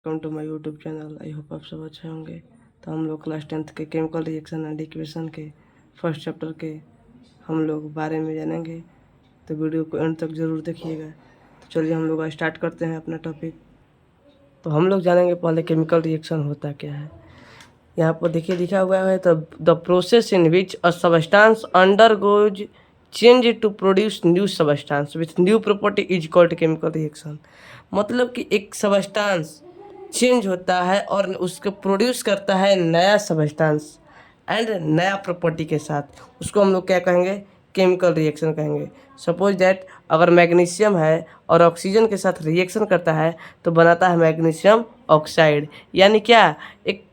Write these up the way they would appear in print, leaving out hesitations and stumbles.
Welcome to my YouTube channel. I hope आप सब अच्छे होंगे। तो हम लोग क्लास 10th के केमिकल रिएक्शन एंड इक्वेशन के फर्स्ट चैप्टर के हम लोग बारे में जानेंगे, तो वीडियो को एंड तक ज़रूर देखिएगा। तो चलिए हम लोग स्टार्ट करते हैं अपना टॉपिक। तो हम लोग जानेंगे पहले केमिकल रिएक्शन होता क्या है। यहाँ पर देखिए लिखा हुआ है, तो the process in which a substance undergoes change to produce new substance with new property is called chemical reaction. मतलब कि एक सबस्टांस चेंज होता है और उसको प्रोड्यूस करता है नया सबस्टांस एंड नया प्रॉपर्टी के साथ, उसको हम लोग क्या कहेंगे, केमिकल रिएक्शन कहेंगे। सपोज दैट अगर मैग्नीशियम है और ऑक्सीजन के साथ रिएक्शन करता है तो बनाता है मैग्नीशियम ऑक्साइड। यानी क्या, एक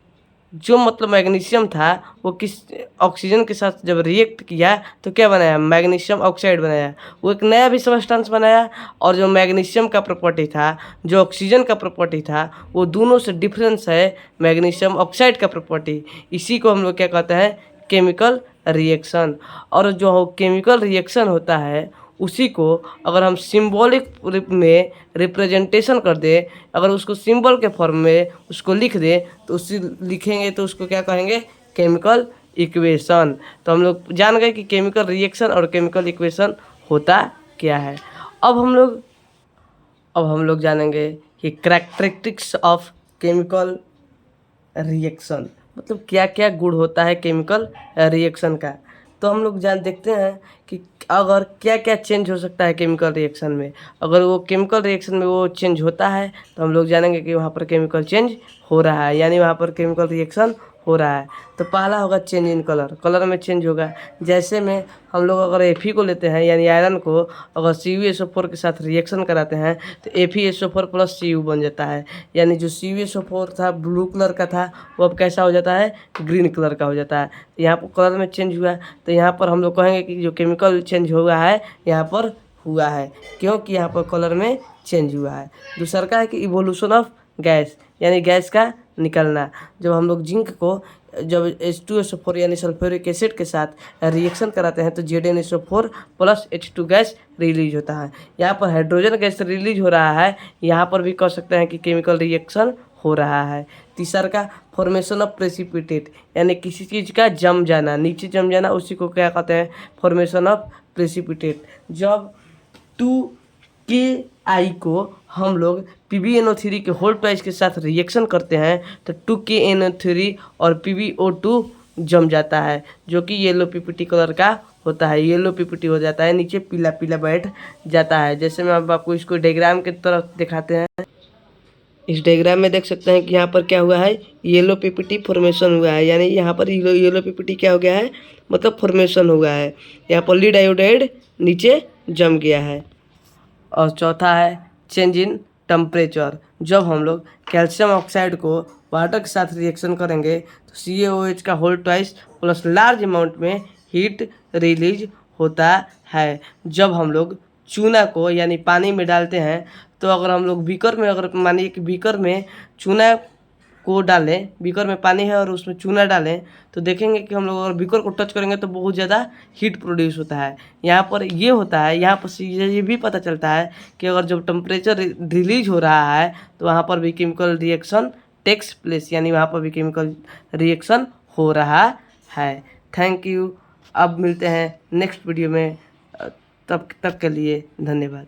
जो मतलब मैग्नीशियम था वो किस ऑक्सीजन के साथ जब रिएक्ट किया तो क्या बनाया, मैग्नीशियम ऑक्साइड बनाया। वो एक नया भी सबस्टेंस बनाया, और जो मैग्नीशियम का प्रॉपर्टी था, जो ऑक्सीजन का प्रॉपर्टी था, वो दोनों से डिफरेंस है मैग्नीशियम ऑक्साइड का प्रॉपर्टी। इसी को हम लोग क्या कहते हैं, केमिकल रिएक्शन। और जो केमिकल रिएक्शन होता है उसी को अगर हम सिंबॉलिक में रिप्रेजेंटेशन कर दें, अगर उसको सिंबल के फॉर्म में उसको लिख दें तो उसी लिखेंगे तो उसको क्या कहेंगे, केमिकल इक्वेशन। तो हम लोग जान गए कि केमिकल रिएक्शन और केमिकल इक्वेशन होता क्या है। अब हम लोग जानेंगे कि कैरेक्टरिस्टिक्स ऑफ केमिकल रिएक्शन, मतलब क्या क्या गुण होता है केमिकल रिएक्शन का। तो हम लोग देखते हैं कि अगर क्या क्या चेंज हो सकता है केमिकल रिएक्शन में। अगर वो केमिकल रिएक्शन में वो चेंज होता है तो हम लोग जानेंगे कि वहाँ पर केमिकल चेंज हो रहा है, यानी वहाँ पर केमिकल रिएक्शन हो रहा है। तो पहला होगा चेंज इन कलर, कलर में चेंज होगा। जैसे में हम लोग अगर Fe को लेते हैं, यानी आयरन को अगर CuSO4 के साथ रिएक्शन कराते हैं तो FeSO4 प्लस Cu बन जाता है। यानी जो CuSO4 था ब्लू कलर का था वो अब कैसा हो जाता है, ग्रीन कलर का हो जाता है। तो यहाँ पर कलर में चेंज हुआ, तो यहाँ पर हम लोग कहेंगे कि जो केमिकल चेंज हुआ है यहाँ पर हुआ है, क्योंकि यहाँ पर कलर में चेंज हुआ है। दूसरा का है कि इवोल्यूशन ऑफ गैस, यानी गैस का निकलना। जब हम लोग जिंक को जब H2SO4 यानी सल्फ्यूरिक एसिड के साथ रिएक्शन कराते हैं तो ZnSO4 plus H2 gas release होता है। यहाँ पर हाइड्रोजन गैस रिलीज हो रहा है, यहाँ पर भी कह सकते हैं कि केमिकल रिएक्शन हो रहा है। तीसरा का फॉर्मेशन ऑफ प्रेसिपिटेट, यानी किसी चीज़ का जम जाना, नीचे जम जाना, उसी को क्या कहते हैं, फॉर्मेशन ऑफ प्रेसिपिटेट। जब 2Ki को हम लोग PbNO3 के होल ट्वाइस के साथ रिएक्शन करते हैं तो 2KNO3 और PbO2 जम जाता है, जो कि येलो PPT कलर का होता है। येलो PPT हो जाता है, नीचे पीला पीला बैठ जाता है। जैसे मैं आपको इसको डायग्राम की तरफ दिखाते हैं। इस डायग्राम में देख सकते हैं कि यहाँ पर क्या हुआ है, येलो PPT फॉर्मेशन हुआ है। यानी यहाँ पर येलो PPT क्या हो गया है, मतलब फॉर्मेशन हुआ है। यहाँ पर लीड आयोडाइड नीचे जम गया है। और चौथा है चेंज इन टेम्परेचर। जब हम लोग कैल्शियम ऑक्साइड को वाटर के साथ रिएक्शन करेंगे तो CaOH का whole twice plus large amount में हीट रिलीज होता है। जब हम लोग चूना को यानी पानी में डालते हैं तो अगर हम लोग बीकर में, अगर मानिए कि बीकर में चूना को डालें, बीकर में पानी है और उसमें चूना डालें, तो देखेंगे कि हम लोग अगर बीकर को टच करेंगे तो बहुत ज़्यादा हीट प्रोड्यूस होता है। यहाँ पर ये होता है, यहाँ पर से ये भी पता चलता है कि अगर जब टेम्परेचर रिलीज हो रहा है तो वहाँ पर भी केमिकल रिएक्शन टेक्स प्लेस, यानी वहाँ पर भी केमिकल रिएक्शन हो रहा है। Thank you. अब मिलते हैं नेक्स्ट वीडियो में, तब तक के लिए धन्यवाद।